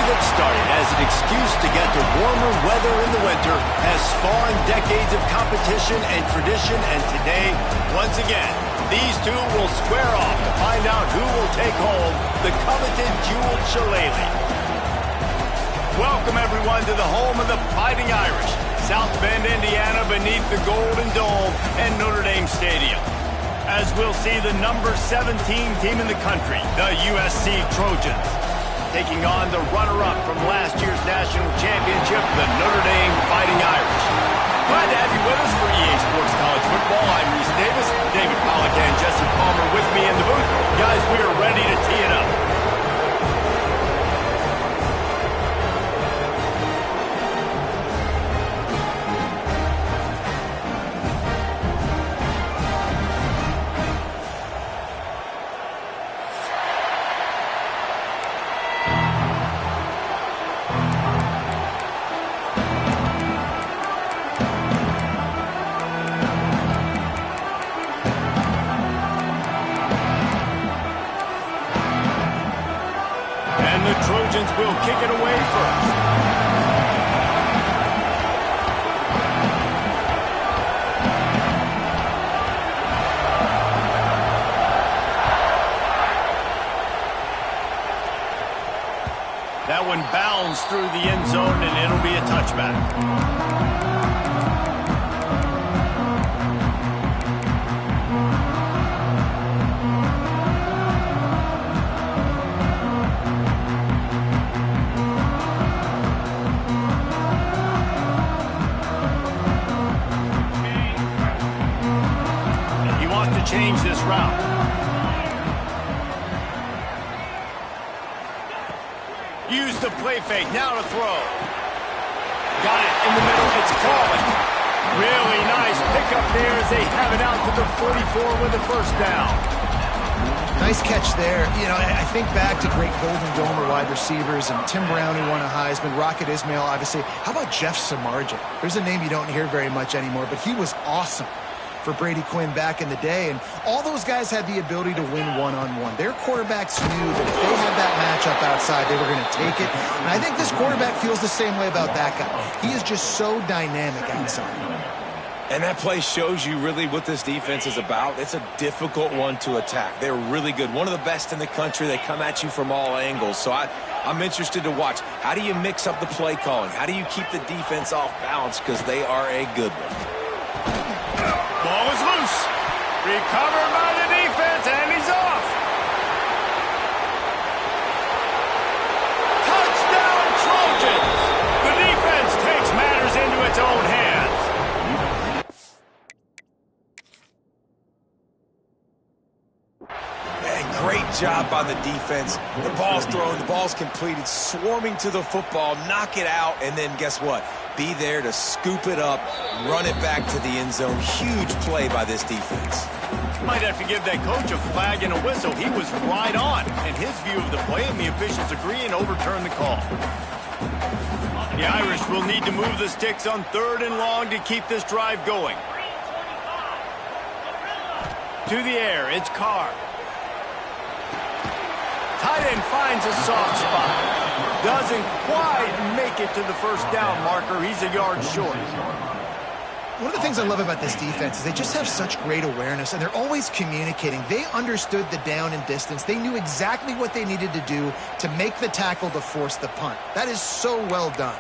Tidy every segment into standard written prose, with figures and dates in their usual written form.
get started, as an excuse to get to warmer weather in the winter has spawned decades of competition and tradition, and today, once again, these two will square off to find out who will take home the coveted jeweled shillelagh. Welcome, everyone, to the home of the Fighting Irish, South Bend, Indiana, beneath the Golden Dome and Notre Dame Stadium. As we'll see the number 17 team in the country, the USC Trojans, taking on the runner-up from last year's national championship, the Notre Dame Fighting Irish. Glad to have you with us for EA Sports College Football. I'm Reese Davis, David Pollack and Jesse Palmer with me in the booth. Guys, we are ready to tee it up. Trojans will kick it away first. That one bounds through the end zone, and it'll be a touchback. Change this route. Use the play fake. Now to throw. Got it in the middle. It's calling. Really nice pickup there as they have it out to the 44 with a first down. Nice catch there. You know, I think back to great Golden Dome wide receivers and Tim Brown, who won a Heisman, Rocket Ismail, obviously. How about Jeff Samardzija? There's a name you don't hear very much anymore, but he was awesome for Brady Quinn back in the day, and all those guys had the ability to win one-on-one. Their quarterbacks knew that if they had that matchup outside, they were going to take it, and I think this quarterback feels the same way about that guy. He is just so dynamic outside. And that play shows you really what this defense is about. It's a difficult one to attack. They're really good. One of the best in the country. They come at you from all angles. So I'm interested to watch. How do you mix up the play calling? How do you keep the defense off balance? Because they are a good one. Ball is loose. Recovered by the defense, and he's off. Touchdown, Trojans. The defense takes matters into its own hands. Man, great job by the defense. The ball's thrown, the ball's completed, swarming to the football, knock it out, and then guess what? Be there to scoop it up, run it back to the end zone. Huge play by this defense. Might have to give that coach a flag and a whistle. He was right on in his view of the play, and the officials agree and overturn the call. The Irish will need to move the sticks on 3rd and long to keep this drive going. To the air, it's Carr. Tight end finds a soft spot. Doesn't quite make it to the first down marker. He's a yard short. One of the things I love about this defense is they just have such great awareness, and they're always communicating. They understood the down and distance. They knew exactly what they needed to do to make the tackle to force the punt. That is so well done.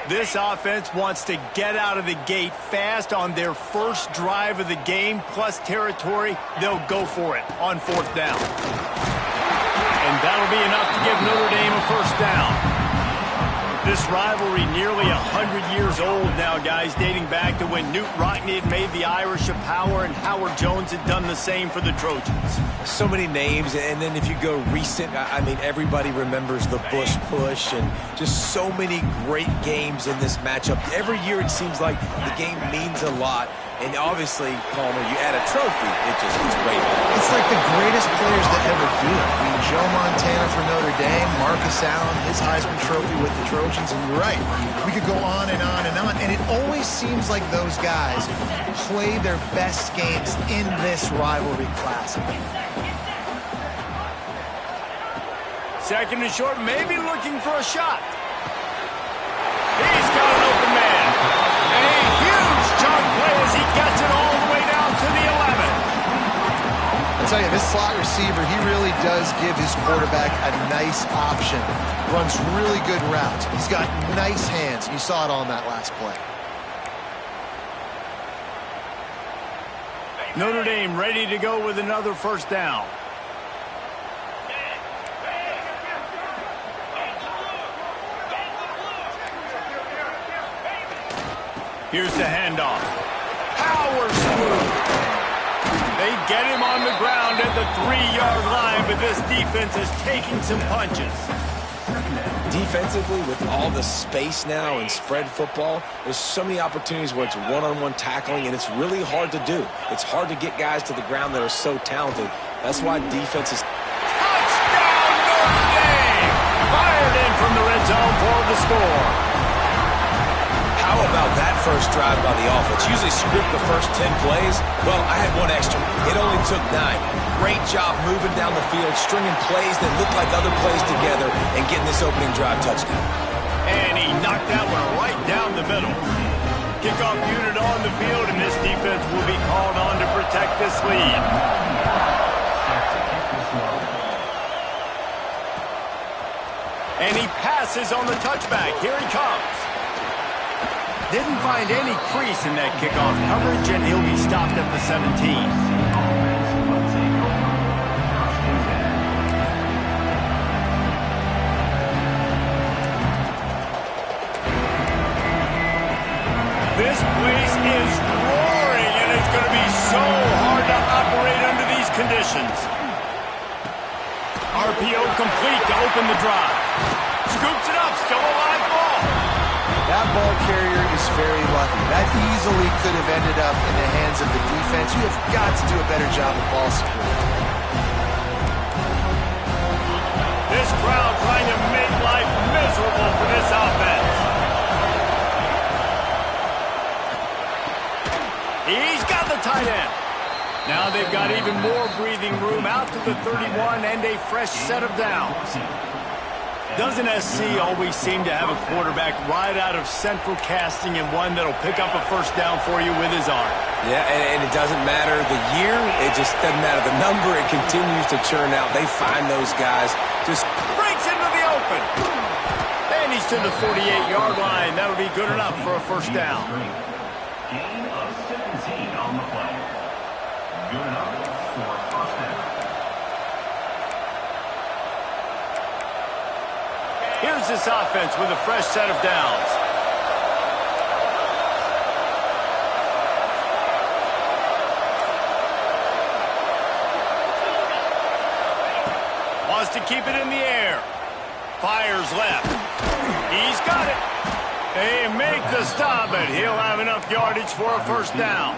This offense wants to get out of the gate fast on their first drive of the game, plus territory. They'll go for it on 4th down. And that'll be enough to give Notre Dame a first down. This rivalry nearly 100 years old now, guys, dating back to when Knute Rockne had made the Irish a power and Howard Jones had done the same for the Trojans. So many names, and then if you go recent, I mean, everybody remembers the Bush push and just so many great games in this matchup. Every year it seems like the game means a lot. And obviously, Palmer, you add a trophy, it's way better. It's like the greatest players that ever do it. I mean, Joe Montana for Notre Dame, Marcus Allen, his Heisman Trophy with the Trojans, and you're right. We could go on and on and on, and it always seems like those guys play their best games in this rivalry classic. Second and short, maybe looking for a shot. He's got an open man. A huge chunk play as he gets it all the way down to the 11. I'll tell you, this slot receiver, he really does give his quarterback a nice option. Runs really good routes. He's got nice hands. You saw it all in that last play. Notre Dame ready to go with another first down. Here's the handoff. Power smooth. They get him on the ground at the 3-yard line, but this defense is taking some punches. Defensively, with all the space now and spread football, there's so many opportunities where it's one-on-one tackling, and it's really hard to do. It's hard to get guys to the ground that are so talented. That's why defense is... Touchdown, Notre Dame! Fired in from the red zone for the score. How about that first drive by the offense? Usually script the first 10 plays. Well, I had one extra. It only took 9. Great job moving down the field, stringing plays that look like other plays together, and getting this opening drive touchdown. And he knocked that one right down the middle. Kickoff unit on the field, and this defense will be called on to protect this lead. And he passes on the touchback. Here he comes. Didn't find any crease in that kickoff coverage, and he'll be stopped at the 17. This place is roaring, and it's going to be so hard to operate under these conditions. RPO complete to open the drive. Scoops it up, still a live ball. That ball carrier is very lucky. That easily could have ended up in the hands of the defense. You have got to do a better job of ball security. This crowd trying to make life miserable for this offense. He's got the tight end. Now they've got even more breathing room out to the 31 and a fresh set of downs. Doesn't SC always seem to have a quarterback right out of central casting and one that'll pick up a first down for you with his arm? Yeah, and it doesn't matter the year. It just doesn't matter the number. It continues to churn out. They find those guys. Just breaks into the open. And he's to the 48-yard line. That'll be good enough for a first down. Gain of 17 on the play. Good enough for a first down. Here's this offense with a fresh set of downs. Wants to keep it in the air. Fires left. He's got it. They make the stop, but he'll have enough yardage for a first down.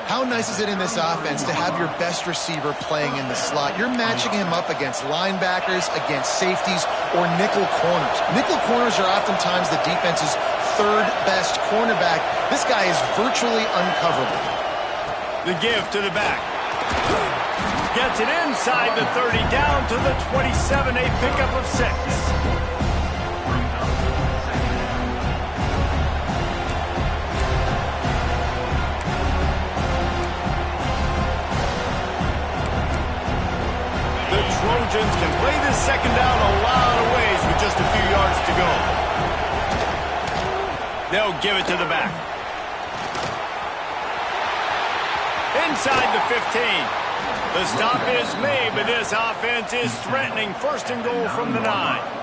How nice is it in this offense to have your best receiver playing in the slot? You're matching him up against linebackers, against safeties, or nickel corners. Nickel corners are oftentimes the defense's third best cornerback. This guy is virtually uncoverable. The give to the back. Gets it inside the 30, down to the 27, a pickup of 6. Trojans can play this second down a lot of ways with just a few yards to go. They'll give it to the back. Inside the 15. The stop is made, but this offense is threatening. First and goal from the 9.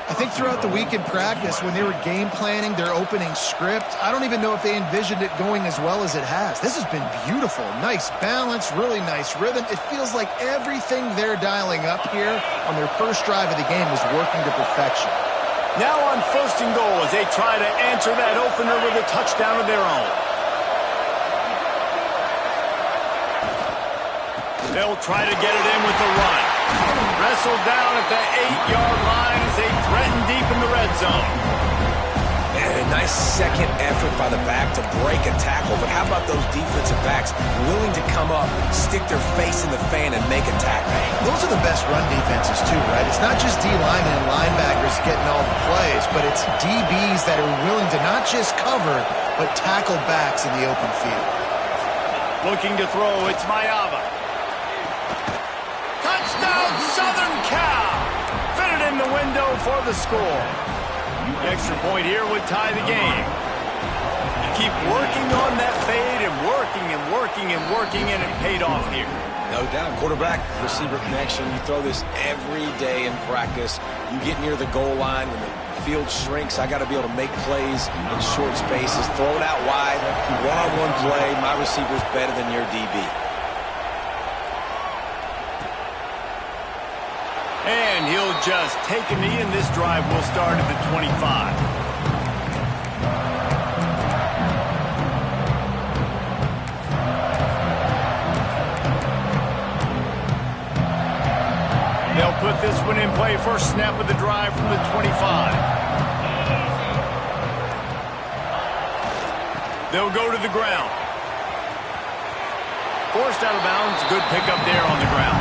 I think throughout the week in practice, when they were game planning their opening script, I don't even know if they envisioned it going as well as it has. This has been beautiful. Nice balance, really nice rhythm. It feels like everything they're dialing up here on their first drive of the game is working to perfection. Now on first and goal as they try to answer that opener with a touchdown of their own. They'll try to get it in with the run. Wrestled down at the 8-yard line as they threaten deep in the red zone. And a nice second effort by the back to break a tackle. But how about those defensive backs willing to come up, stick their face in the fan, and make a tackle? Those are the best run defenses, too, right? It's not just D-linemen and linebackers getting all the plays, but it's DBs that are willing to not just cover, but tackle backs in the open field. Looking to throw, it's Mayava. Touchdown, Southern Cal! Fitted in the window for the score. The extra point here would tie the game. You keep working on that fade and working and working and working, and it paid off here. No doubt. Quarterback-receiver connection. You throw this every day in practice. You get near the goal line when the field shrinks. I got to be able to make plays in short spaces. Throw it out wide. One-on-one play. My receiver's better than your DB. And he'll just take a knee, and this drive will start at the 25. They'll put this one in play. First snap of the drive from the 25. They'll go to the ground. Forced out of bounds. Good pickup there on the ground.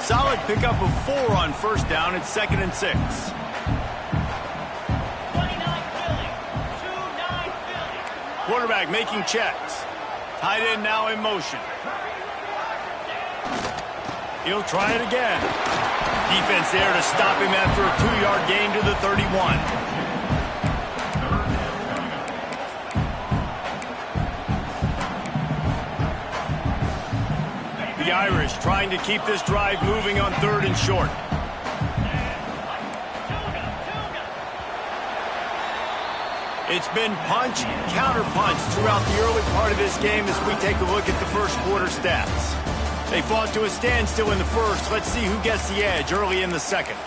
Solid pickup of 4 on first down. It's 2nd and 6. Quarterback making checks. Tight end now in motion. He'll try it again. Defense there to stop him after a 2-yard gain to the 31. The Irish trying to keep this drive moving on 3rd and short. It's been punch, counter-punch throughout the early part of this game as we take a look at the first quarter stats. They fought to a standstill in the first. Let's see who gets the edge early in the second.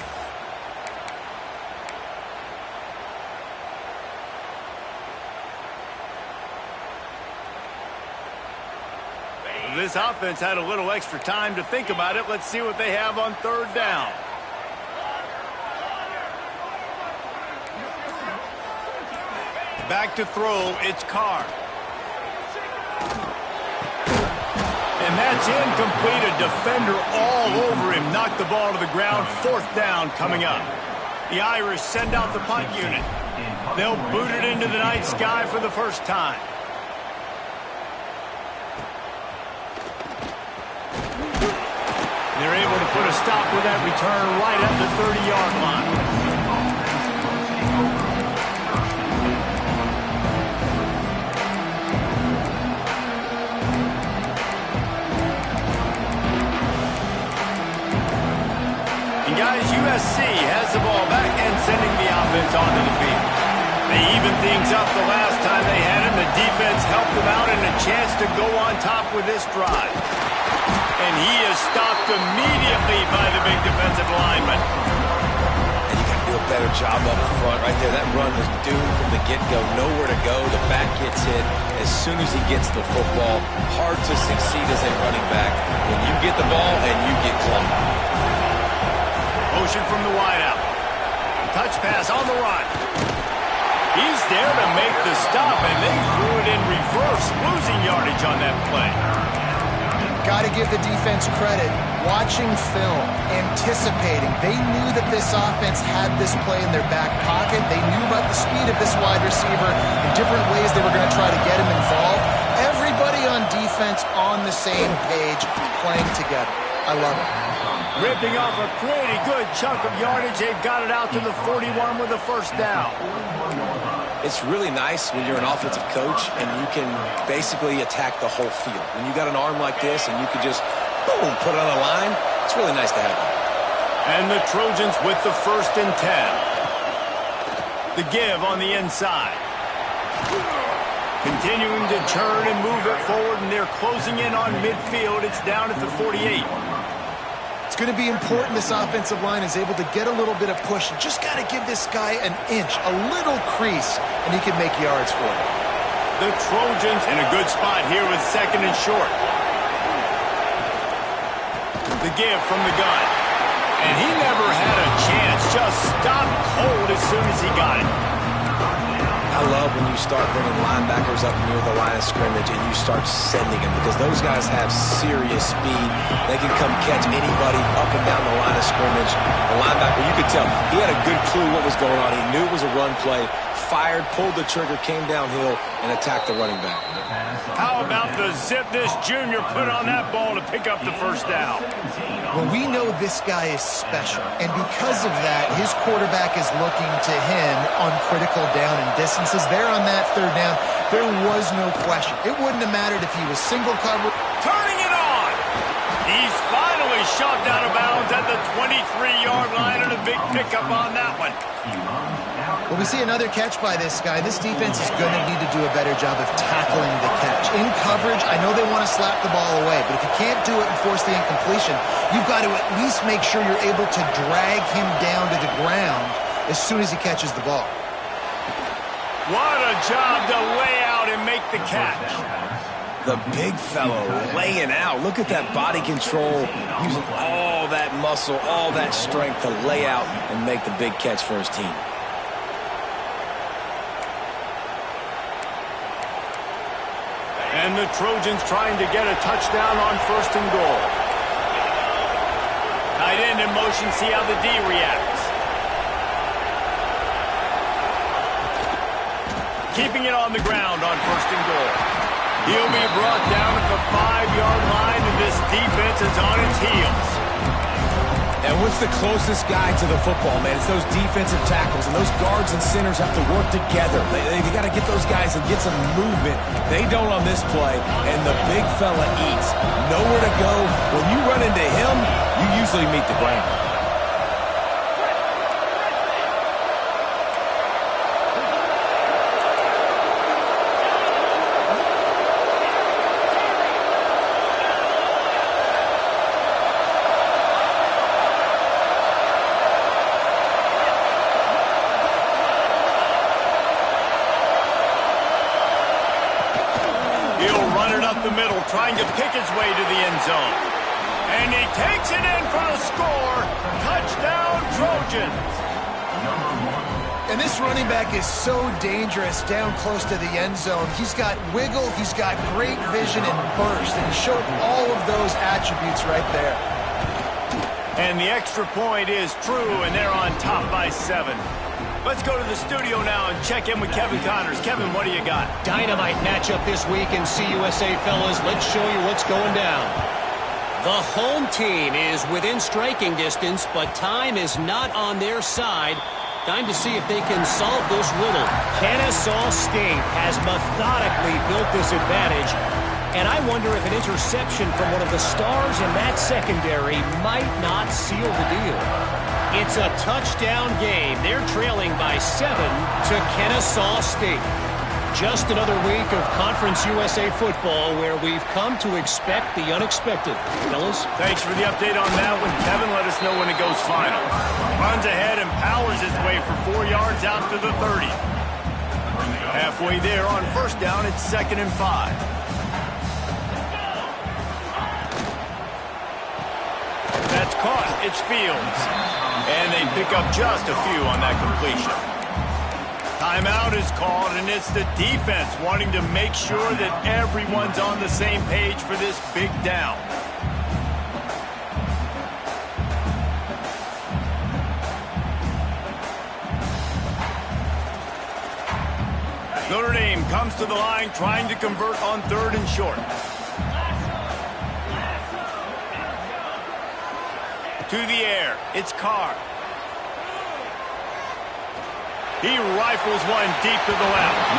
This offense had a little extra time to think about it. Let's see what they have on 3rd down. Back to throw, it's Carr. And that's incomplete. A defender all over him. Knocked the ball to the ground. 4th down coming up. The Irish send out the punt unit. They'll boot it into the night sky for the first time. They're able to put a stop with that return right at the 30-yard line. And guys, USC has the ball back and sending the offense onto the field. They evened things up the last time they had him. The defense helped them out and a chance to go on top with this drive. And he is stopped immediately by the big defensive lineman. And you got to do a better job up front right there. That run was doomed from the get-go. Nowhere to go. The back gets hit as soon as he gets the football. Hard to succeed as a running back when you get the ball and you get clocked. Motion from the wideout. Touch pass on the run. He's there to make the stop, and they threw it in reverse, losing yardage on that play. Got to give the defense credit. Watching film, anticipating. They knew that this offense had this play in their back pocket. They knew about the speed of this wide receiver and different ways they were going to try to get him involved. Everybody on defense on the same page, playing together. I love it. Ripping off a pretty good chunk of yardage. They've got it out to the 41 with a first down. It's really nice when you're an offensive coach and you can basically attack the whole field. When you got an arm like this and you can just, boom, put it on a line, it's really nice to have that. And the Trojans with the 1st and 10. The give on the inside. Continuing to turn and move it forward, and they're closing in on midfield. It's down at the 48. going to be important this offensive line is able to get a little bit of push. You just got to give this guy an inch, a little crease, and he can make yards for it. The Trojans in a good spot here with 2nd and short. The give from the gun. And he never had a chance. Just stopped cold as soon as he got it. I love when you start bringing linebackers up near the line of scrimmage and you start sending them, because those guys have serious speed. They can come catch anybody up and down the line of scrimmage. The linebacker, you could tell, he had a good clue what was going on. He knew it was a run play, fired, pulled the trigger, came downhill, and attacked the running back. How about the zip this junior put on that ball to pick up the first down? Well, we know this guy is special, and because of that, his quarterback is looking to him on critical down and distances. There on that 3rd down, there was no question. It wouldn't have mattered if he was single cover. Turning it on! He's finally shoved out of bounds at the 23-yard line, and a big pickup on that one. Well, we see another catch by this guy. This defense is going to need to do a better job of tackling the catch. In coverage, I know they want to slap the ball away, but if you can't do it and force the incompletion, you've got to at least make sure you're able to drag him down to the ground as soon as he catches the ball. What a job to lay out and make the catch. The big fellow laying out. Look at that body control, using all that muscle, all that strength to lay out and make the big catch for his team. And the Trojans trying to get a touchdown on 1st and goal. Tight end in motion, see how the D reacts. Keeping it on the ground on 1st and goal. He'll be brought down at the 5-yard line, and this defense is on its heels. And what's the closest guy to the football, man? It's those defensive tackles, and those guards and centers have to work together. They got to get those guys and get some movement. They don't on this play, and the big fella eats. Nowhere to go. When you run into him, you usually meet the ground. The middle, trying to pick his way to the end zone. And he takes it in for the score. Touchdown, Trojans. And this running back is so dangerous down close to the end zone. He's got wiggle, he's got great vision and burst, and he showed all of those attributes right there. And the extra point is true, and they're on top by 7. Let's go to the studio now and check in with Kevin Connors. Kevin, what do you got? Dynamite matchup this week in CUSA, fellas. Let's show you what's going down. The home team is within striking distance, but time is not on their side. Time to see if they can solve this riddle. Kennesaw State has methodically built this advantage, and I wonder if an interception from one of the stars in that secondary might not seal the deal. It's a touchdown game. They're trailing by 7 to Kennesaw State. Just another week of Conference USA football where we've come to expect the unexpected. Fellas? Thanks for the update on that one, Kevin. Let us know when it goes final. Runs ahead and powers his way for 4 yards out to the 30. Halfway there on 1st down, it's 2nd and 5. That's caught. It's Fields. And they pick up just a few on that completion. Timeout is called, and it's the defense wanting to make sure that everyone's on the same page for this big down. Notre Dame comes to the line trying to convert on 3rd and short. To the air, it's Carr. He rifles one deep to the left.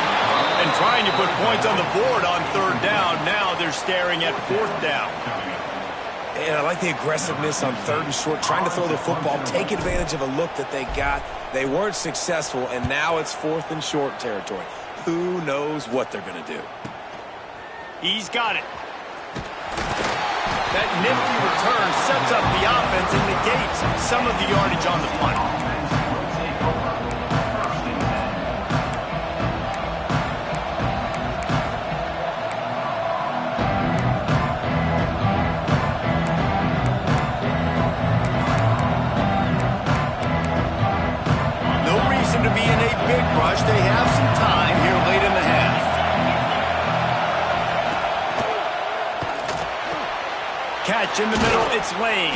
And trying to put points on the board on 3rd down. Now they're staring at 4th down. And I like the aggressiveness on 3rd and short, trying to throw the football, take advantage of a look that they got. They weren't successful, and now it's 4th and short territory. Who knows what they're going to do? He's got it. That nifty return sets up the offense and negates some of the yardage on the punt. No reason to be in a big rush. They have some time here late in the half. Catch in the middle, it's Lane.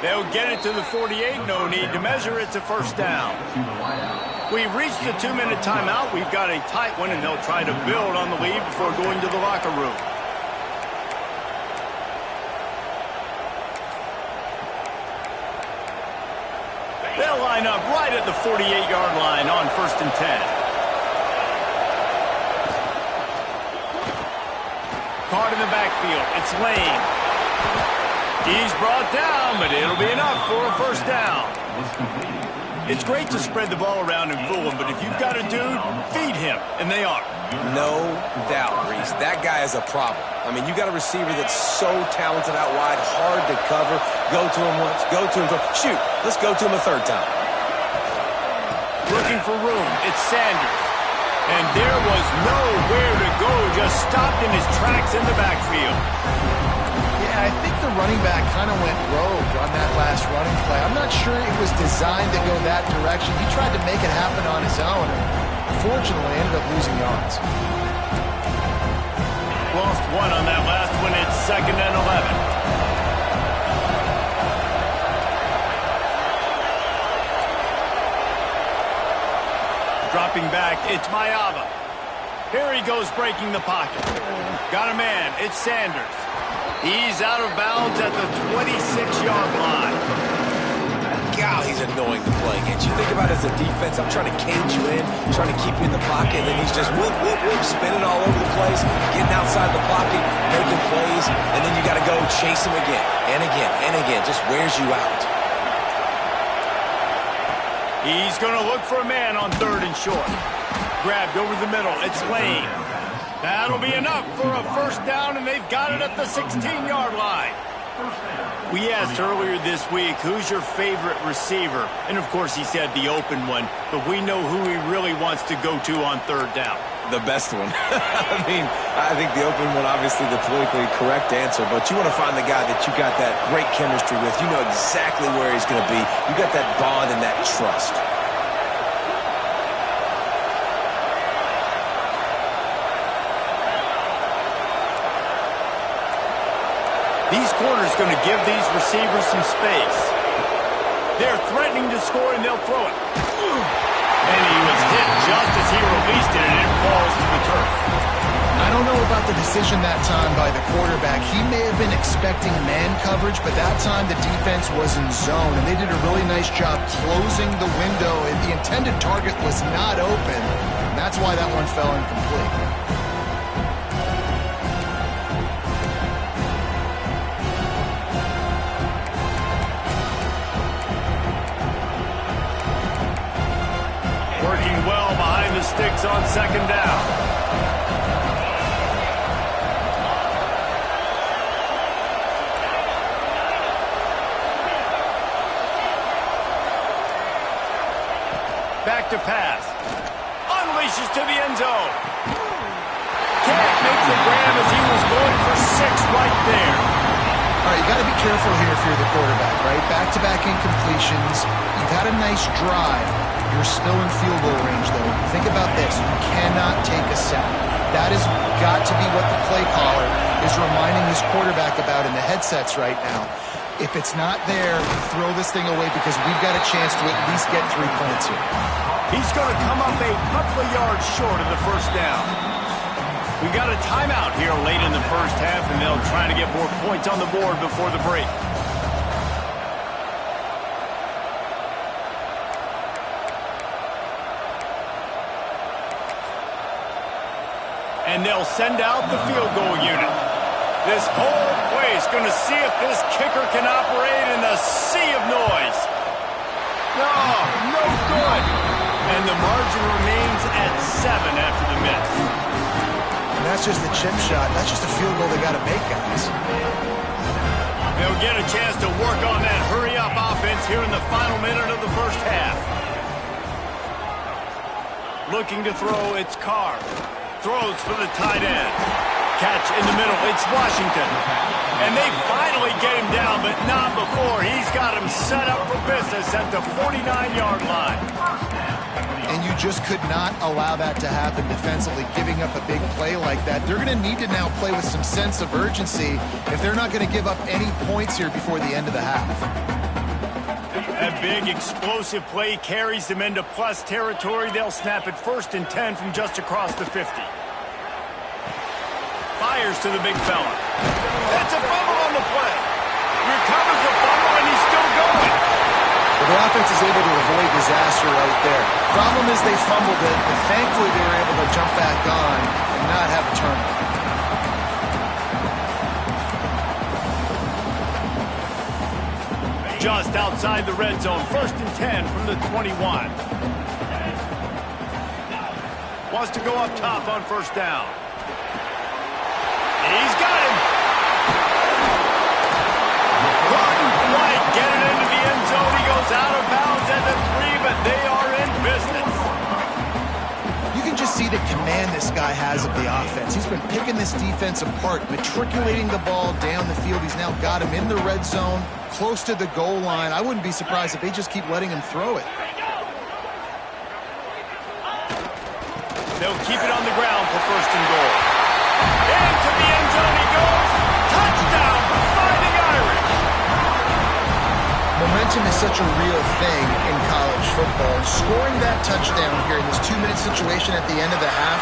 They'll get it to the 48, no need to measure, it's a first down. We've reached the 2-minute timeout. We've got a tight one, and they'll try to build on the lead before going to the locker room. They'll line up right at the 48-yard line on 1st and 10. Caught in the backfield, it's Lane. He's brought down, but it'll be enough for a first down. It's great to spread the ball around and fool him, but if you've got a dude, feed him, and they are. No doubt, Reese. That guy is a problem. I mean, you got a receiver that's so talented out wide, hard to cover. Go to him once, go to him twice. Shoot, let's go to him a third time. Looking for room, it's Sanders. And there was nowhere to go, just stopped in his tracks in the backfield. I think the running back kind of went rogue on that last running play. I'm not sure it was designed to go that direction. He tried to make it happen on his own, and unfortunately ended up losing yards. Lost one on that last one. It's 2nd and 11. Dropping back, it's Mayava. Here he goes breaking the pocket. Got a man, it's Sanders. He's out of bounds at the 26-yard line. God, he's annoying to play against. You think about it as a defense, I'm trying to cage you in, trying to keep you in the pocket, and then he's just whoop, whoop, whoop, spinning all over the place, getting outside the pocket, making plays, and then you got to go chase him again, and again, and again. Just wears you out. He's going to look for a man on 3rd and short. Grabbed over the middle. It's Lane. That'll be enough for a first down, and they've got it at the 16-yard line. We asked earlier this week, who's your favorite receiver? And, of course, he said the open one, but we know who he really wants to go to on 3rd down. The best one. I mean, I think the open one, obviously the politically correct answer, but you want to find the guy that you got that great chemistry with. You know exactly where he's going to be. You got that bond and that trust. These corners going to give these receivers some space. They're threatening to score, and they'll throw it. And he was hit just as he released it, and it falls to the turf. I don't know about the decision that time by the quarterback. He may have been expecting man coverage, but that time the defense was in zone, and they did a really nice job closing the window, and the intended target was not open. And that's why that one fell incomplete. Working well behind the sticks on 2nd down. Back to pass. Unleashes to the end zone. Can't make the grab as he was going for 6 right there. All right, you got to be careful here if you're the quarterback, right? Back-to-back incompletions. You've had a nice drive. You're still in field goal range, though. Think about this. You cannot take a sack. That has got to be what the play caller is reminding his quarterback about in the headsets right now. If it's not there, throw this thing away because we've got a chance to at least get 3 points here. He's going to come up a couple of yards short of the first down. We've got a timeout here late in the first half, and they'll try to get more points on the board before the break. And they'll send out the field goal unit. This whole place going to see if this kicker can operate in the sea of noise. No, no good. And the margin remains at 7 after the miss. And that's just a chip shot. That's just a field goal they got to make, guys. They'll get a chance to work on that hurry-up offense here in the final minute of the first half. Looking to throw, it's Carr. Throws for the tight end. Catch in the middle, it's Washington. And they finally get him down, but not before. He's got him set up for business at the 49-yard line. And you just could not allow that to happen defensively, giving up a big play like that. They're going to need to now play with some sense of urgency if they're not going to give up any points here before the end of the half. A big explosive play carries them into plus territory. They'll snap it 1st and 10 from just across the 50. Fires to the big fella. That's a fumble on the play. Recovers the fumble, and he's still going. Well, the offense is able to avoid disaster right there. Problem is they fumbled it, but thankfully they were able to jump back on and not have a turnover. Just outside the red zone, 1st and 10 from the 21. Wants to go up top on 1st down. He's got him. Couldn't quite get it into the end zone. He goes out of bounds at the 3, but they are in business. You can just see the command this guy has of the offense. He's been picking this defense apart, matriculating the ball down the field. He's now got him in the red zone, close to the goal line. I wouldn't be surprised if they just keep letting him throw it. They'll keep it on the ground for 1st and goal. Into the end zone he goes. Touchdown, Fighting Irish. Momentum is such a real thing in college football. Scoring that touchdown here in this 2-minute situation at the end of the half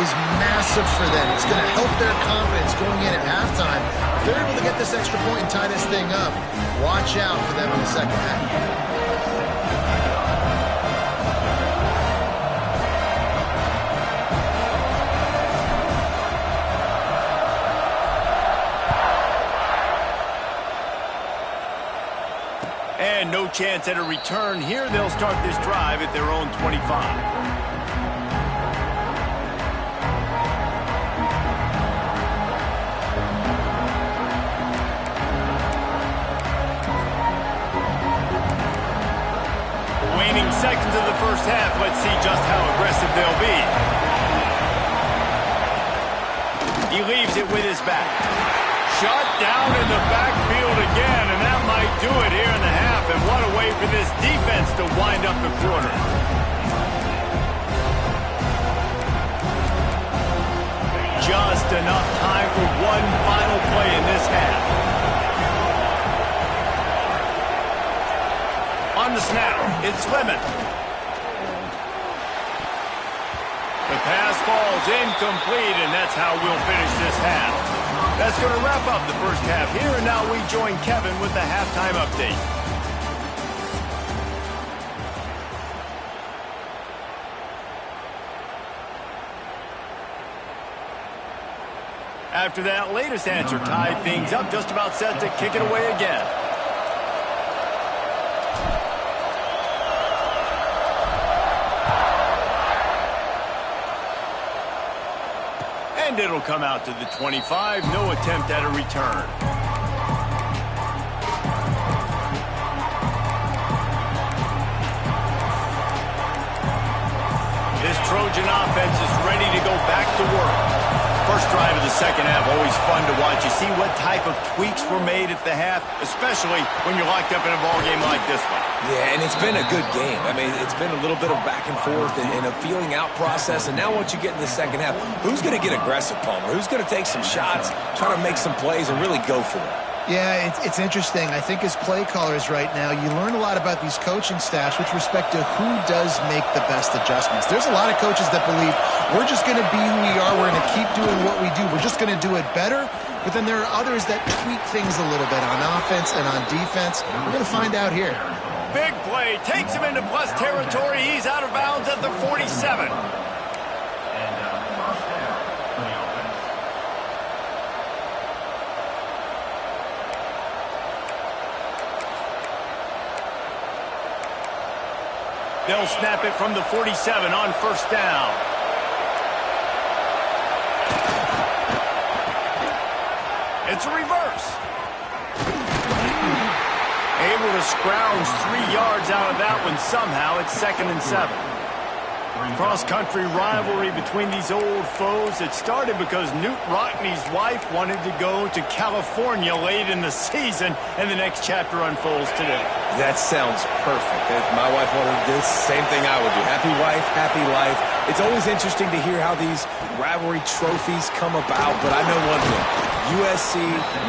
is massive for them. It's going to help their confidence going in at halftime. If they're able to get this extra point and tie this thing up, watch out for them in the second half. And no chance at a return here. They'll start this drive at their own 25. Waning seconds of the first half. Let's see just how aggressive they'll be. He leaves it with his back. Shut down in the backfield again, and that might do it here in the half. And what a way for this defense to wind up the quarter. Just enough time for one final play in this half. On the snap, it's Lemon. The pass falls incomplete, and that's how we'll finish this half. That's going to wrap up the first half here, and now we join Kevin with the halftime update. After that latest answer tied things up, just about set to kick it away again. And it'll come out to the 25. No attempt at a return. This Trojan offense is ready to go back to work. First drive of the second half, always fun to watch. You see what type of tweaks were made at the half, especially when you're locked up in a ball game like this one. Yeah, and it's been a good game. I mean, it's been a little bit of back and forth and a feeling out process. And now once you get in the second half, who's going to get aggressive, Palmer? Who's going to take some shots, try to make some plays, and really go for it? Yeah, it's interesting. I think as play callers right now, you learn a lot about these coaching staffs with respect to who does make the best adjustments. There's a lot of coaches that believe we're just going to be who we are. We're going to keep doing what we do. We're just going to do it better. But then there are others that tweak things a little bit on offense and on defense. We're going to find out here. Big play. Takes him into plus territory. He's out of bounds at the 47. They'll snap it from the 47 on first down. It's a reverse. able to scrounge 3 yards out of that one somehow. It's 2nd and 7. Cross-country rivalry between these old foes. It started because Knute Rockne's wife wanted to go to California late in the season, and the next chapter unfolds today. That sounds perfect. If my wife wanted to do the same thing I would do. Happy wife, happy life. It's always interesting to hear how these rivalry trophies come about, but I know one thing. USC,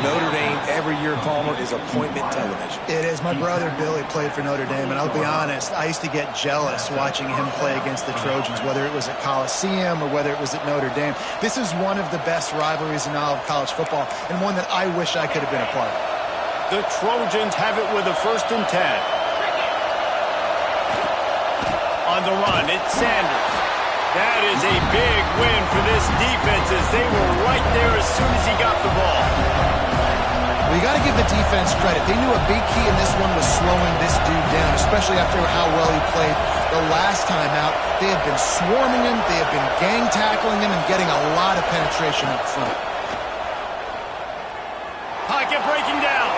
Notre Dame, every year, Palmer, is appointment television. It is. My brother Billy played for Notre Dame, and I'll be honest, I used to get jealous watching him play against the Trojans, whether it was at Coliseum or whether it was at Notre Dame. This is one of the best rivalries in all of college football, and one that I wish I could have been a part of. The Trojans have it with a 1st and 10. On the run, it's Sanders. That is a big win for this defense as they were right there as soon as he got the ball. Well, you got to give the defense credit. They knew a big key in this one was slowing this dude down, especially after how well he played the last time out. They have been swarming him, they have been gang tackling him, and getting a lot of penetration up front. Pocket breaking down.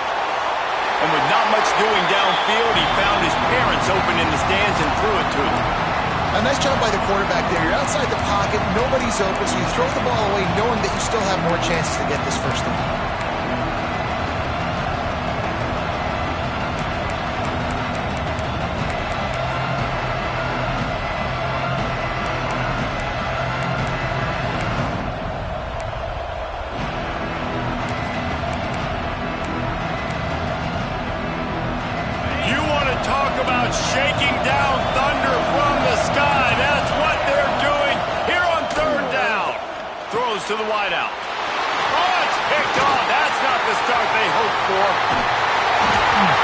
And with not much doing downfield, he found his parents open in the stands and threw it to him. A nice job by the quarterback there. You're outside the pocket, nobody's open, so you throw the ball away knowing that you still have more chances to get this first down. Shaking down thunder from the sky. That's what they're doing here on 3rd down. Throws to the wideout. Oh, it's picked off. That's not the start they hoped for.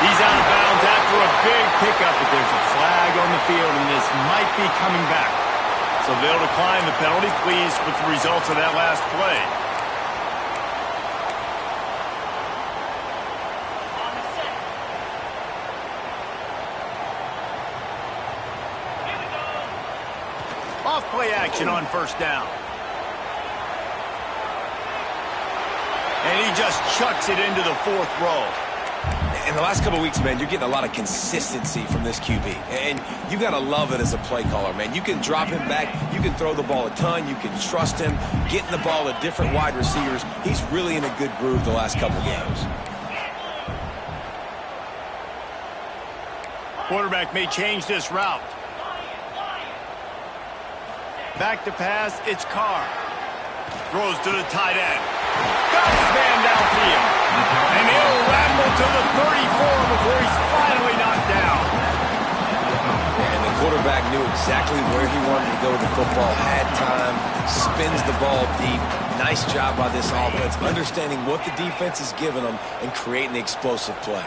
He's out of bounds after a big pickup, but there's a flag on the field, and this might be coming back. So they'll decline the penalty, pleased with the results of that last play. Off-play action on 1st down. And he just chucks it into the 4th row. In the last couple of weeks, man, you're getting a lot of consistency from this QB. And you got to love it as a play caller, man. You can drop him back. You can throw the ball a ton. You can trust him. Getting the ball to different wide receivers. He's really in a good groove the last couple of games. Quarterback may change this route. Back to pass, it's Carr. Throws to the tight end. Got his man downfield. And he'll ramble to the 34 before he's finally knocked down. And the quarterback knew exactly where he wanted to go with the football, had time, spins the ball deep. Nice job by this offense, understanding what the defense is giving them and creating the explosive play.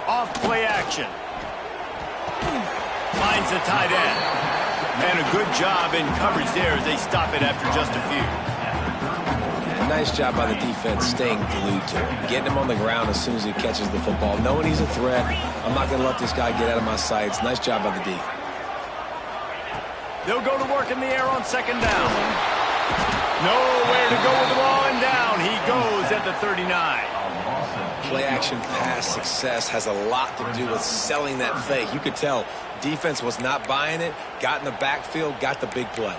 Off-play action. Finds the tight end. And a good job in coverage there as they stop it after just a few. Yeah, nice job by the defense staying glued to him. Getting him on the ground as soon as he catches the football. Knowing he's a threat. I'm not going to let this guy get out of my sights. Nice job by the D. They'll go to work in the air on 2nd down. Nowhere to go with the ball, and down he goes at the 39. Play-action pass success has a lot to do with selling that fake. You could tell defense was not buying it, got in the backfield, got the big play.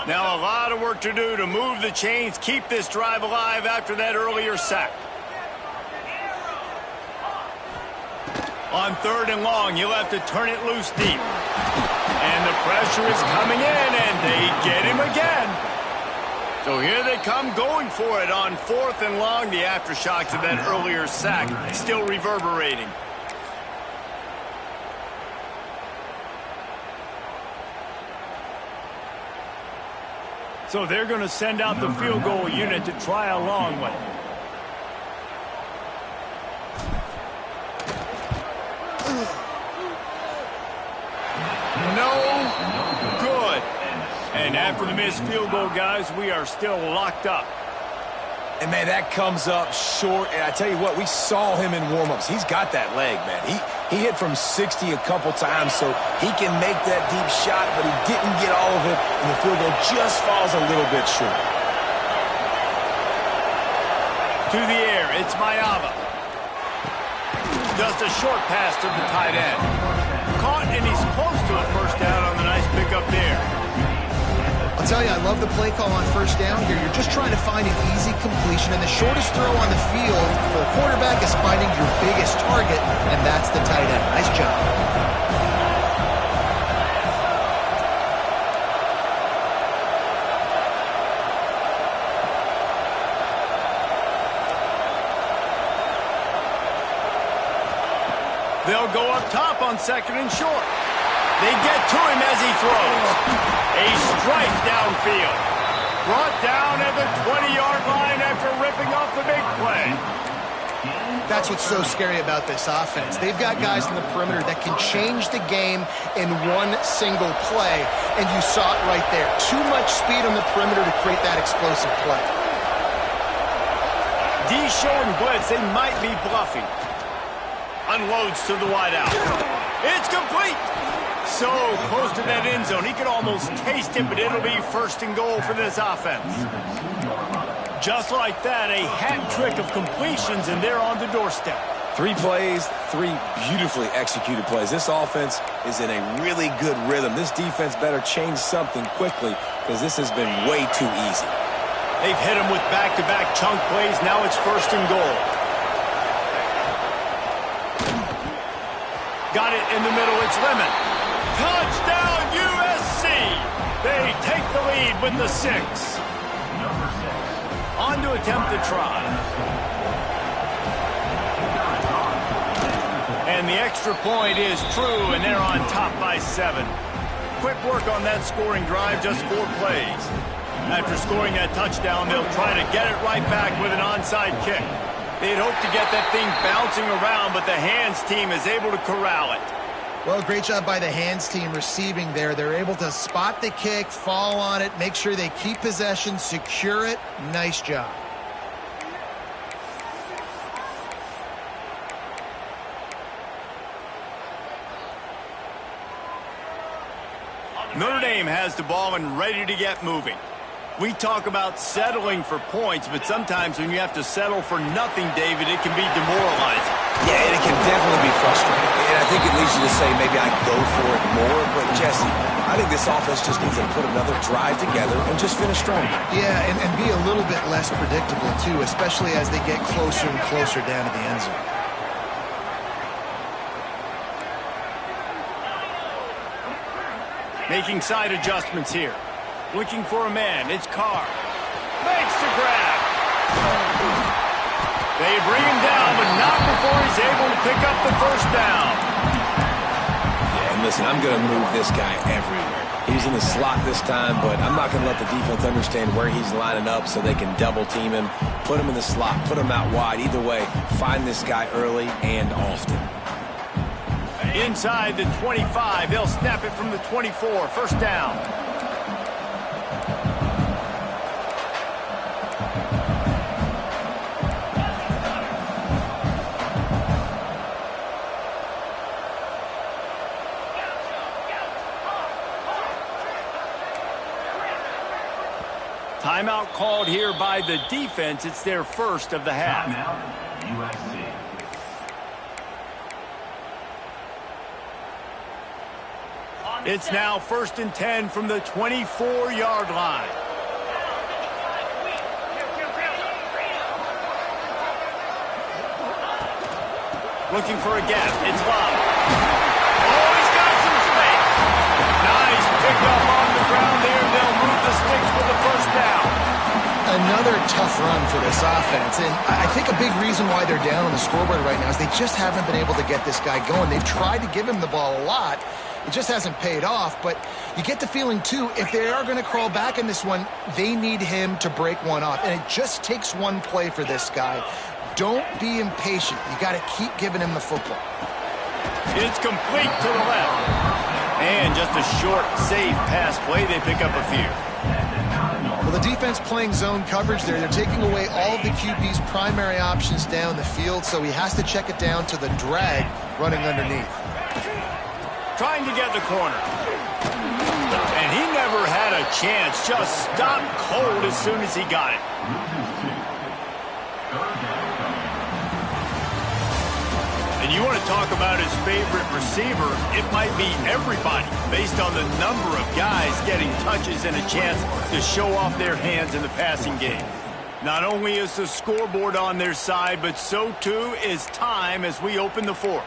Now a lot of work to do to move the chains, keep this drive alive after that earlier sack. On 3rd and long, you'll have to turn it loose deep. And the pressure is coming in, and they get him again. So here they come going for it on 4th and long. The aftershocks of that earlier sack still reverberating. So they're going to send out the field goal unit to try a long one. No good. And after the missed field goal, guys, we are still locked up. And, man, that comes up short. And I tell you what, we saw him in warm-ups. He's got that leg, man. He hit from 60 a couple times, so he can make that deep shot, but he didn't get all of it, and the field goal just falls a little bit short. To the air, it's Mayava. Just a short pass to the tight end. Caught, and he's close to a first down on the nice pickup there. I'll tell you, I love the play call on first down here. You're just trying to find an easy completion, and the shortest throw on the field for a quarterback is finding your biggest target, and that's the tight end. Nice job. They'll go up top on second and short. They get to him as he throws. A strike downfield. Brought down at the 20-yard line after ripping off the big play. That's what's so scary about this offense. They've got guys in the perimeter that can change the game in one single play, and you saw it right there. Too much speed on the perimeter to create that explosive play. D showing blitz. They might be bluffing. Unloads to the wideout. It's complete. So close to that end zone. He could almost taste it, but it'll be first and goal for this offense. Just like that, a hat trick of completions, and they're on the doorstep. 3 plays, 3 beautifully executed plays. This offense is in a really good rhythm. This defense better change something quickly because this has been way too easy. They've hit him with back-to-back chunk plays. Now it's first and goal. Got it in the middle. It's Lemon. Touchdown, USC! They take the lead with the 6. On to attempt to try. And the extra point is true, and they're on top by 7. Quick work on that scoring drive, just 4 plays. After scoring that touchdown, they'll try to get it right back with an onside kick. They'd hope to get that thing bouncing around, but the hands team is able to corral it. Well, great job by the hands team receiving there. They're able to spot the kick, fall on it, make sure they keep possession, secure it. Nice job. Notre Dame has the ball and ready to get moving. We talk about settling for points, but sometimes when you have to settle for nothing, David, it can be demoralizing. Yeah, and it can definitely be frustrating. And I think it leads you to say maybe I go for it more. But, Jesse, I think this offense just needs to put another drive together and just finish strong. Yeah, and be a little bit less predictable, too, especially as they get closer and closer down to the end zone. Making side adjustments here. Looking for a man. It's Carr. Makes the grab. They bring him down, but not before he's able to pick up the first down. Yeah, and listen, I'm going to move this guy everywhere. He's in the slot this time, but I'm not going to let the defense understand where he's lining up so they can double team him, put him in the slot, put him out wide. Either way, find this guy early and often. Inside the 25, they'll snap it from the 24. First down. Timeout called here by the defense. It's their first of the half. Timeout, USC. It's now 1st and 10 from the 24-yard line. Looking for a gap. It's Love. Oh, he's got some space. Nice pickup on the ground there. They'll move the sticks for the first down. Another tough run for this offense, and I think a big reason why they're down on the scoreboard right now is they just haven't been able to get this guy going. They've tried to give him the ball a lot. It just hasn't paid off, but you get the feeling, too, if they are going to crawl back in this one, they need him to break one off, and it just takes one play for this guy. Don't be impatient. You got to keep giving him the football. It's complete to the left. And just a short, safe pass play. They pick up a few. Well, the defense playing zone coverage there. They're taking away all of the QB's primary options down the field, so he has to check it down to the drag running underneath. Trying to get the corner. And he never had a chance. Just stopped cold as soon as he got it. And you want to talk about his favorite receiver, it might be everybody based on the number of guys getting touches and a chance to show off their hands in the passing game. Not only is the scoreboard on their side, but so too is time as we open the fourth.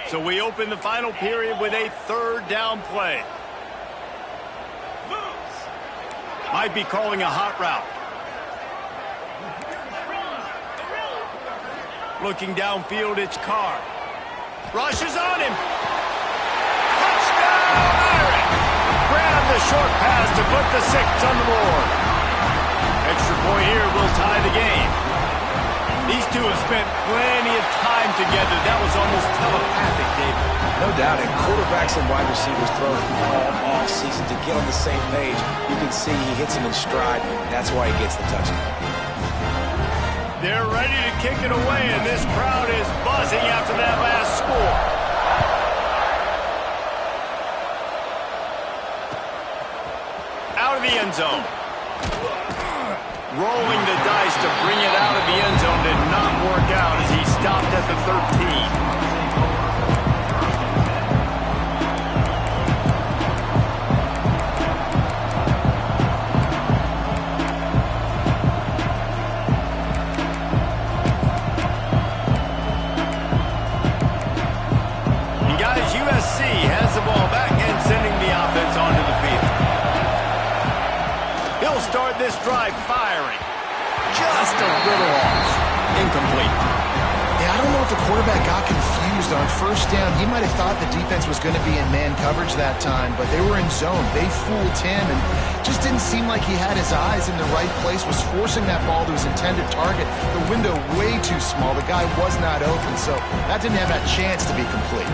So we open the final period with a third down play. Might be calling a hot route. Looking downfield, it's Carr. Rushes on him. Touchdown, Irish! Grab the short pass to put the 6 on the board. Extra point here will tie the game. These two have spent plenty of time together. That was almost telepathic, David. No doubt, and quarterbacks and wide receivers throw all season to get on the same page. You can see he hits him in stride. That's why he gets the touchdown. They're ready to kick it away, and this crowd is buzzing after that last score. Out of the end zone. Rolling the dice to bring it out of the end zone did not work out as he stopped at the 13. USC has the ball back and sending the offense onto the field. He'll start this drive firing. Just a little off. Incomplete. Yeah, I don't know if the quarterback got confused on first down. He might have thought the defense was going to be in man coverage that time, but they were in zone. They fooled him and just didn't seem like he had his eyes in the right place, was forcing that ball to his intended target. The window way too small. The guy was not open, so that didn't have that chance to be complete.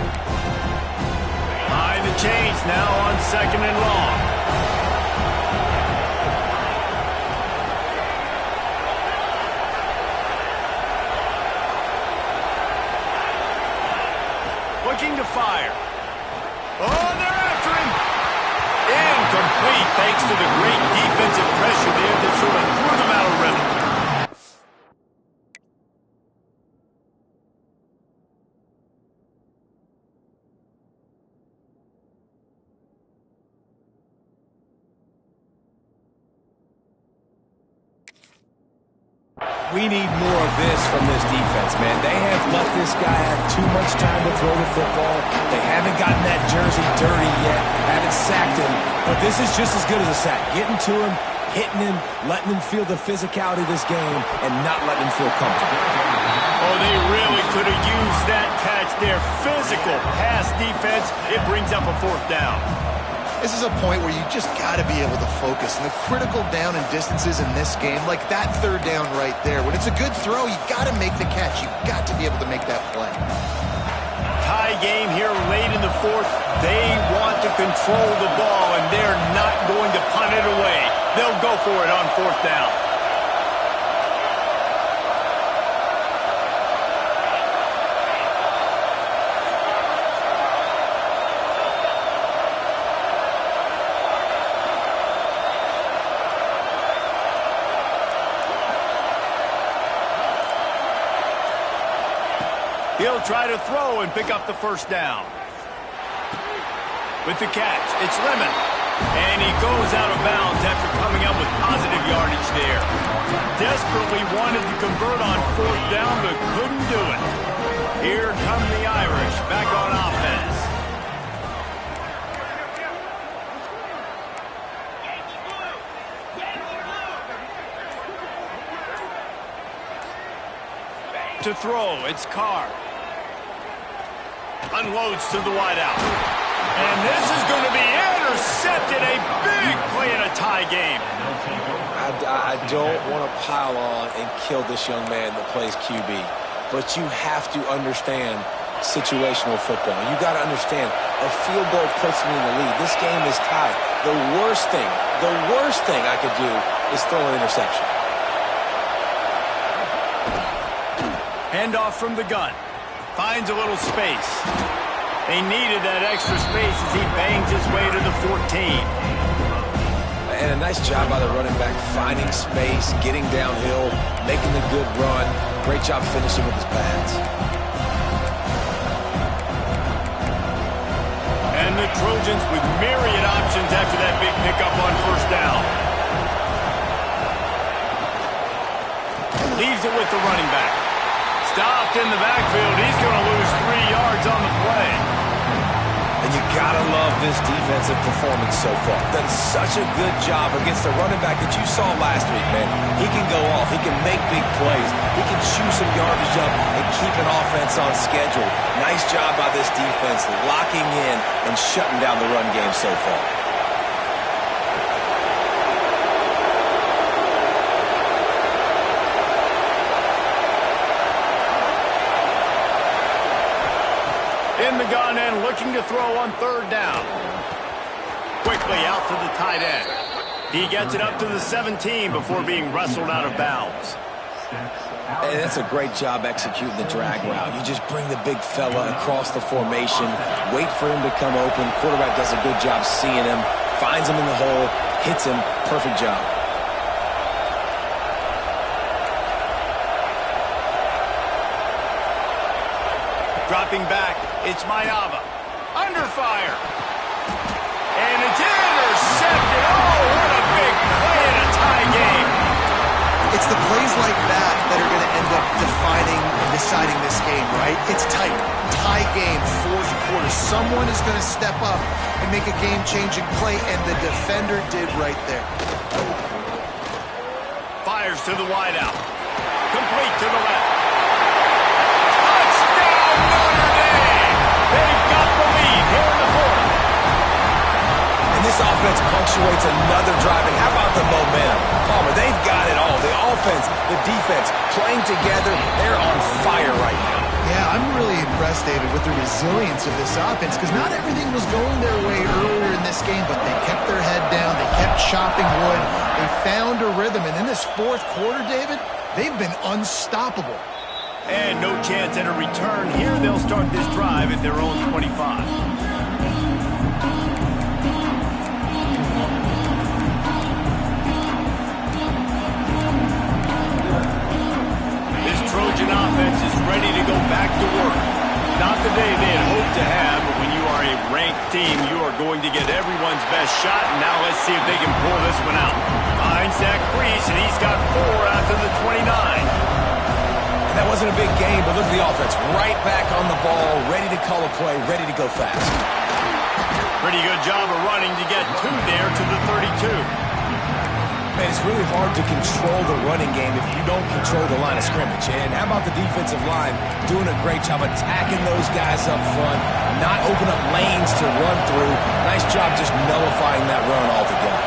Behind the chains now on 2nd and long. Looking to fire. Oh, they're after him. Incomplete thanks to the great defensive pressure there that sort of threw them out of rhythm. We need more of this from this defense, man. They have let this guy have too much time to throw the football. They haven't gotten that jersey dirty yet, haven't sacked him. But this is just as good as a sack. Getting to him, hitting him, letting him feel the physicality of this game, and not letting him feel comfortable. Oh, they really could have used that catch there. Physical pass defense. It brings up a 4th down. This is a point where you just got to be able to focus. And the critical down and distances in this game, like that 3rd down right there, when it's a good throw, you got to make the catch. You got to be able to make that play. Tie game here late in the 4th. They want to control the ball, and they're not going to punt it away. They'll go for it on 4th down. He'll try to throw and pick up the 1st down. With the catch, it's Lemon. And he goes out of bounds after coming up with positive yardage there. Desperately wanted to convert on 4th down, but couldn't do it. Here come the Irish back on offense. To throw, it's Carr. Unloads to the wideout. And this is going to be intercepted. A big play in a tie game. I don't want to pile on and kill this young man that plays QB. But you have to understand, situational football. You got to understand, a field goal puts me in the lead. This game is tied. The worst thing I could do is throw an interception. Handoff from the gun. Finds a little space. They needed that extra space as he bangs his way to the 14. And a nice job by the running back, finding space, getting downhill, making the good run. Great job finishing with his pads. And the Trojans with myriad options after that big pickup on first down. Leaves it with the running back. Stopped in the backfield. He's going to lose 3 yards on the play. And you gotta love this defensive performance so far. Done such a good job against the running back that you saw last week, man. He can go off. He can make big plays. He can chew some yardage up and keep an offense on schedule. Nice job by this defense locking in and shutting down the run game so far. In the gun and looking to throw on third down. Quickly out to the tight end. He gets it up to the 17 before being wrestled out of bounds. And that's a great job executing the drag route. You just bring the big fella across the formation, wait for him to come open. Quarterback does a good job seeing him, finds him in the hole, hits him. Perfect job. Dropping back, it's Mayava. Under fire. And it's intercepted. Oh, what a big play in a tie game. It's the plays like that that are going to end up defining and deciding this game, right? It's tight. Tie game, fourth quarter. Someone is going to step up and make a game-changing play, and the defender did right there. Fires to the wideout. Complete to the left. They've got the lead here in the fourth. And this offense punctuates another drive. And how about the momentum? Palmer, they've got it all. The offense, the defense, playing together. They're on fire right now. Yeah, I'm really impressed, David, with the resilience of this offense, because not everything was going their way earlier in this game, but they kept their head down. They kept chopping wood. They found a rhythm. And in this fourth quarter, David, they've been unstoppable. And no chance at a return here. They'll start this drive at their own 25. This Trojan offense is ready to go back to work. Not the day they had hoped to have, but when you are a ranked team, you are going to get everyone's best shot. And now let's see if they can pull this one out. Finds Zach Priest, and he's got 4 after the 29. That wasn't a big game, but look at the offense. Right back on the ball, ready to call a play, ready to go fast. Pretty good job of running to get 2 there to the 32. Man, it's really hard to control the running game if you don't control the line of scrimmage. And how about the defensive line doing a great job attacking those guys up front, not open up lanes to run through. Nice job just nullifying that run altogether.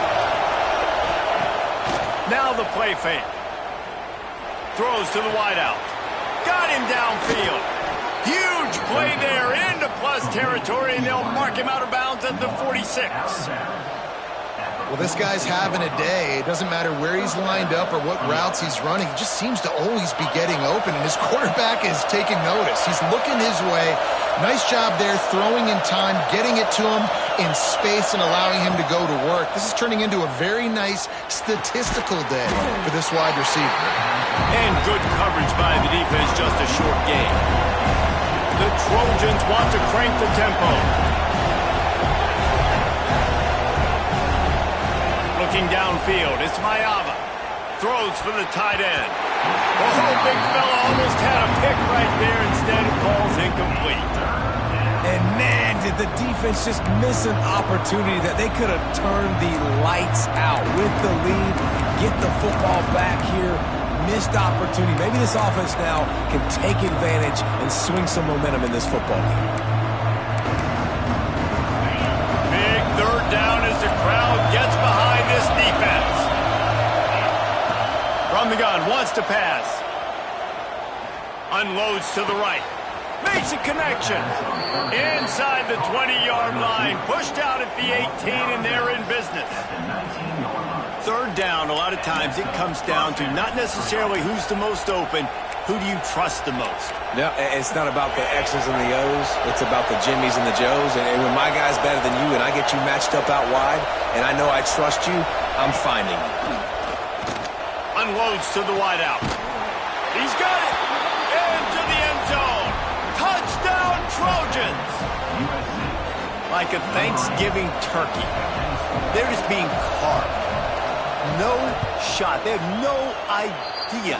Now the play fake. Throws to the wideout. Got him downfield. Huge play there into plus territory, and they'll mark him out of bounds at the 46. Well, this guy's having a day. It doesn't matter where he's lined up or what routes he's running. He just seems to always be getting open, and his quarterback is taking notice. He's looking his way. Nice job there, throwing in time, getting it to him in space and allowing him to go to work. This is turning into a very nice statistical day for this wide receiver. And good coverage by the defense, just a short game. The Trojans want to crank the tempo. Looking downfield, it's Mayava. Throws for the tight end. Oh, big fella almost had a pick right there. Instead, it falls incomplete. And man, did the defense just miss an opportunity that they could have turned the lights out with the lead, get the football back here. Missed opportunity. Maybe this offense now can take advantage and swing some momentum in this football game. Big third down as the crowd gets behind this defense. From the gun, wants to pass. Unloads to the right. Makes a connection. Inside the 20-yard line. Pushed out at the 18, and they're in business. Third down, a lot of times it comes down to not necessarily who's the most open, who do you trust the most? No, it's not about the X's and the O's. It's about the Jimmies and the Joes. And when my guy's better than you and I get you matched up out wide and I know I trust you, I'm finding you. Unloads to the wideout. He's got it. Into the end zone. Touchdown, Trojans. Like a Thanksgiving turkey. They're just being carved. No shot. They have no idea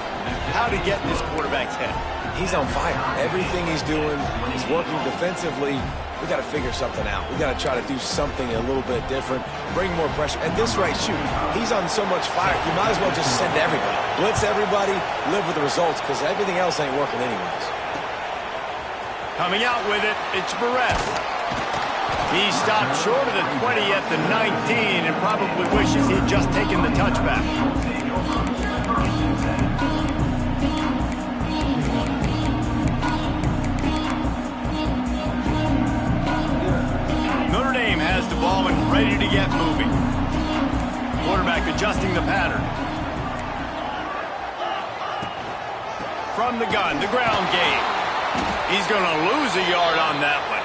how to get in this quarterback's head. He's on fire. Everything he's doing, he's working defensively. We got to figure something out. We got to try to do something a little bit different, bring more pressure. At this rate, shoot, he's on so much fire, you might as well just send everybody. Blitz everybody, live with the results, because everything else ain't working anyways. Coming out with it, it's Barrett. He stopped short of the 20 at the 19 and probably wishes he had just taken the touchback. Notre Dame has the ball and ready to get moving. Quarterback adjusting the pattern. From the gun, the ground game. He's going to lose a yard on that one.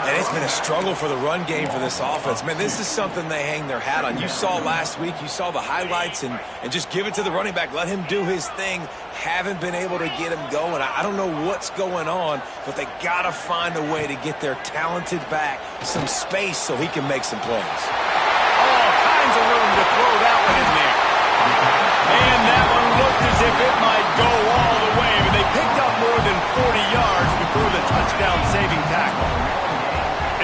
And it's been a struggle for the run game for this offense. Man, this is something they hang their hat on. You saw last week, you saw the highlights, and just give it to the running back. Let him do his thing. Haven't been able to get him going. I don't know what's going on, but they got to find a way to get their talented back some space so he can make some plays. All kinds of room to throw that one in there. And that one looked as if it might go all the way, but they picked up more than 40 yards before the touchdown-saving tackle.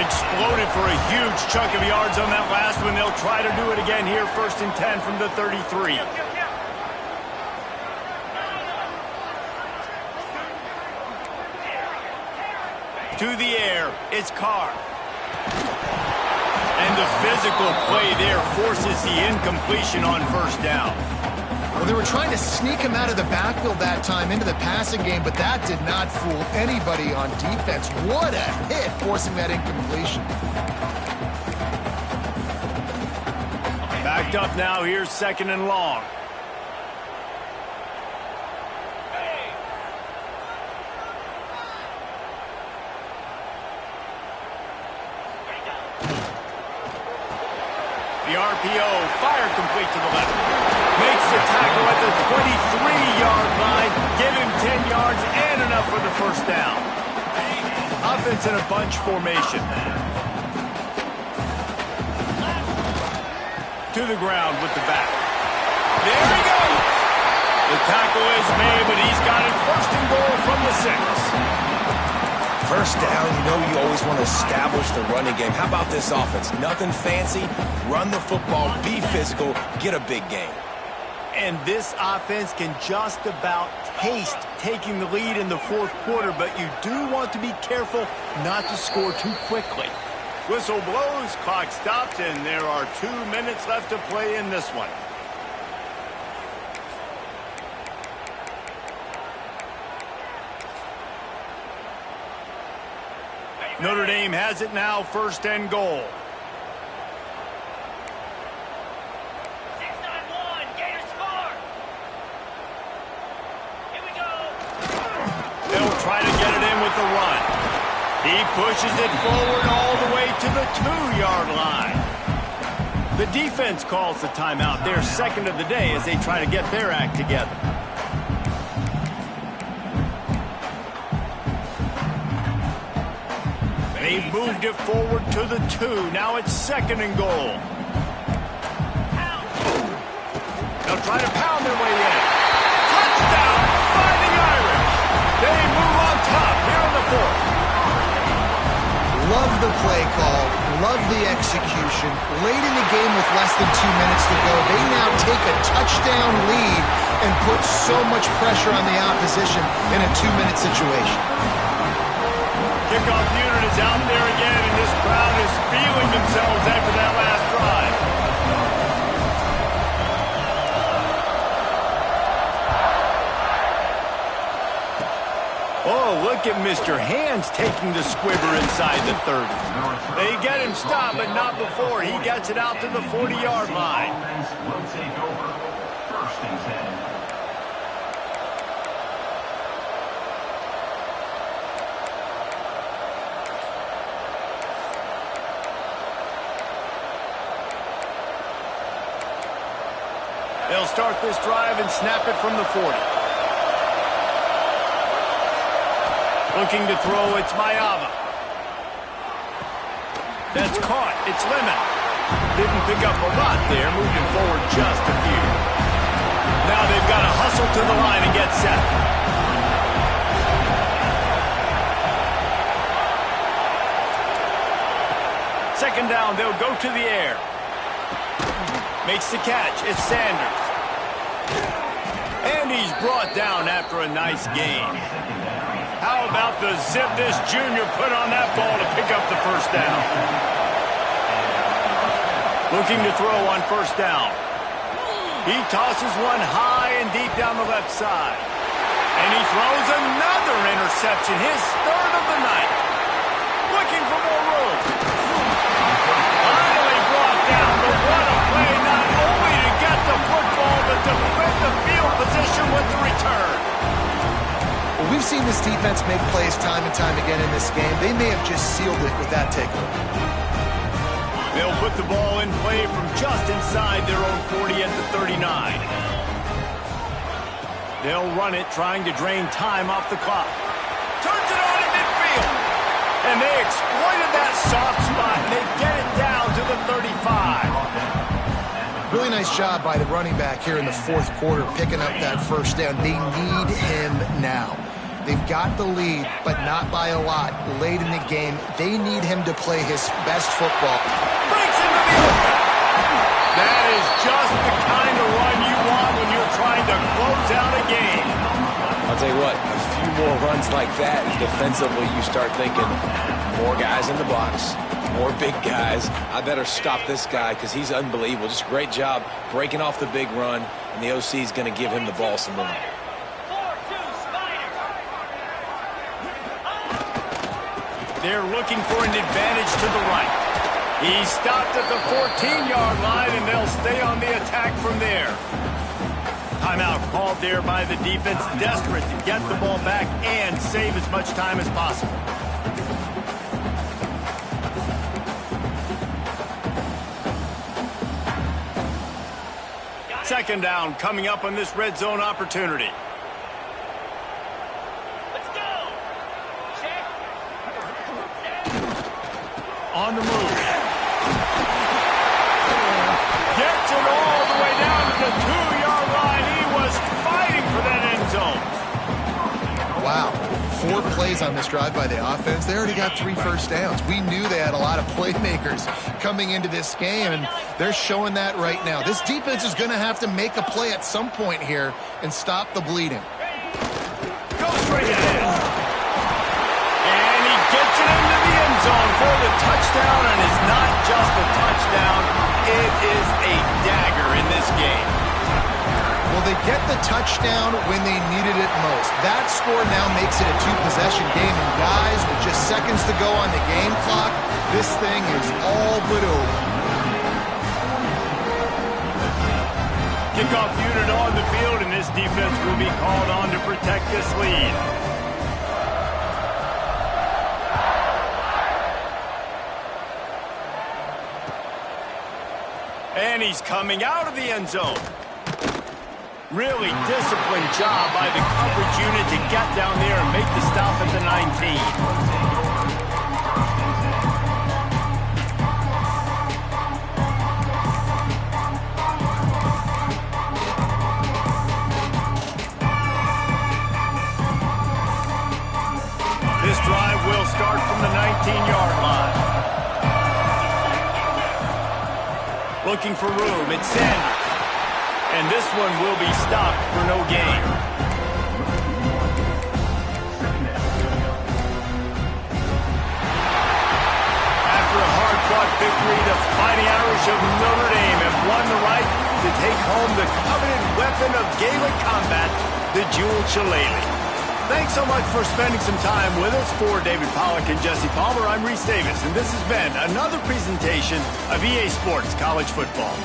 Exploded for a huge chunk of yards on that last one. They'll try to do it again here, 1st and 10 from the 33. To the air, it's Carr. And the physical play there forces the incompletion on 1st down. Well, they were trying to sneak him out of the backfield that time into the passing game, but that did not fool anybody on defense. What a hit, forcing that incompletion. Backed up now, here's 2nd and long. The RPO, fire complete to the left. Makes the tackle at the 23-yard line. Give him 10 yards and enough for the 1st down. Offense in a bunch formation. To the ground with the back. There he goes. The tackle is made, but he's got it 1st and goal from the 6. 1st down, you know you always want to establish the running game. How about this offense? Nothing fancy. Run the football, be physical, get a big game. And this offense can just about taste taking the lead in the 4th quarter, but you do want to be careful not to score too quickly. Whistle blows, clock stops, and there are 2 minutes left to play in this one. Notre Dame has it now, 1st and goal. Try to get it in with the run. He pushes it forward all the way to the 2-yard line. The defense calls the timeout, their 2nd of the day, as they try to get their act together. They've moved it forward to the 2. Now it's 2nd and goal. They'll try to pound their way in. Touchdown, Fighting Irish. They move on top here in the 4th. Love the play call, love the execution. Late in the game with less than 2 minutes to go, they now take a touchdown lead and put so much pressure on the opposition in a 2-minute situation. Kickoff unit is out there again, and this crowd is feeling themselves after that last drive. Oh, look at Mr. Hands taking the squibber inside the 30. They get him stopped, but not before he gets it out to the 40-yard line. Offense will take over. 1st and 10. They'll start this drive and snap it from the 40. Looking to throw, it's Mayava. That's caught, it's Lemon. Didn't pick up a lot there, moving forward just a few. Now they've got to hustle to the line and get set. Second down, they'll go to the air. Makes the catch, it's Sanders. And he's brought down after a nice gain. How about the zip this junior put on that ball to pick up the first down? Looking to throw on first down. He tosses one high and deep down the left side. And he throws another interception, his 3rd of the night. Looking for more room. Finally brought down, but what a play, not only to get the football, but to win the field position with the return. Well, we've seen this defense make plays time and time again in this game. They may have just sealed it with that takeaway. They'll put the ball in play from just inside their own 40 at the 39. They'll run it, trying to drain time off the clock. Turns it on at midfield. And they exploited that soft spot, and they get it down to the 35. Really nice job by the running back here in the 4th quarter, picking up that first down. They need him now. They've got the lead, but not by a lot. Late in the game, they need him to play his best football. Breaks into the open. That is just the kind of run you want when you're trying to close out a game. I'll tell you what, a few more runs like that, and defensively you start thinking, more guys in the box, more big guys. I better stop this guy because he's unbelievable. Just a great job breaking off the big run, and the OC is going to give him the ball some more. They're looking for an advantage to the right. He stopped at the 14-yard line, and they'll stay on the attack from there. Timeout called there by the defense, desperate to get the ball back and save as much time as possible. Second down coming up on this red zone opportunity. On the move. Gets it all the way down to the 2-yard line. He was fighting for that end zone. Wow. 4 plays on this drive by the offense. They already got 3 first downs. We knew they had a lot of playmakers coming into this game, and they're showing that right now. This defense is going to have to make a play at some point here and stop the bleeding. Go straight ahead. And he gets it into the end zone for the touchdown, and it's not just a touchdown, it is a dagger in this game. Well, they get the touchdown when they needed it most. That score now makes it a 2-possession game, and guys, with just seconds to go on the game clock, this thing is all but over. Kickoff unit on the field, and this defense will be called on to protect this lead. And he's coming out of the end zone. Really disciplined job by the coverage unit to get down there and make the stop at the 19. This drive will start from the 19-yard line. Looking for room, it's Sanders. And this one will be stopped for no gain. After a hard-fought victory, the Fighting Irish of Notre Dame have won the right to take home the coveted weapon of Gaelic combat, the Jewel Shillelagh. Thanks so much for spending some time with us. For David Pollack and Jesse Palmer, I'm Reese Davis, and this has been another presentation of EA Sports College Football.